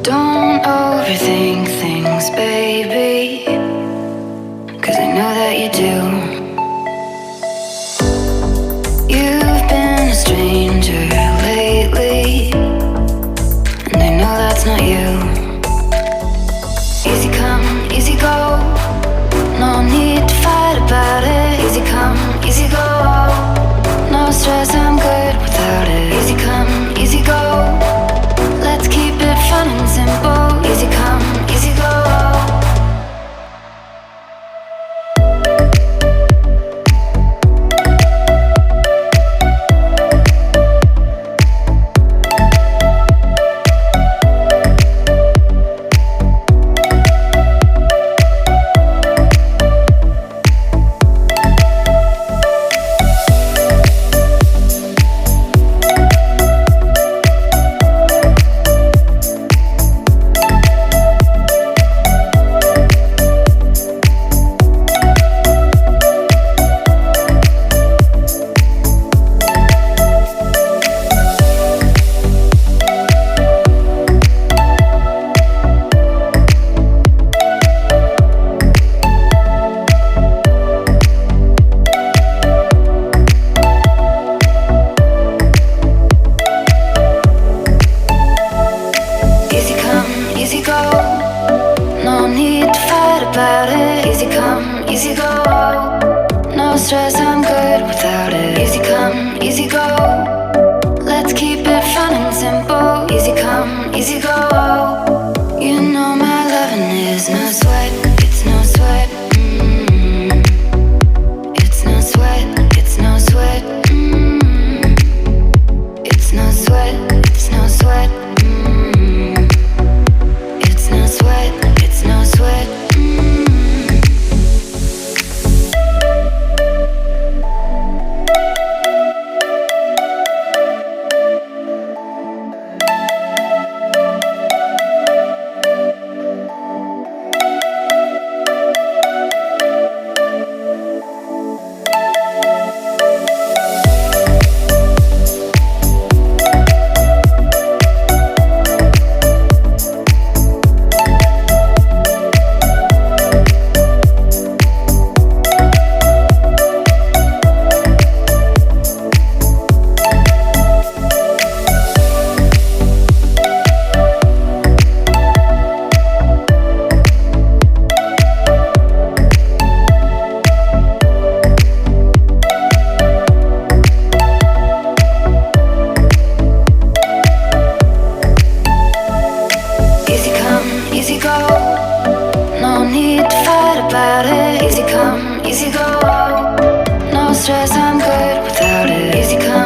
Don't overthink things, baby, 'cause I know that you do. You've been a stranger lately, and I know that's not you. Easy come, easy go, no need to fight about it. Easy come, easy go, no stress, I'm good without it. Easy come, easy go, let's keep it fun and simple. Easy come, easy go. Easy come, easy go, no stress.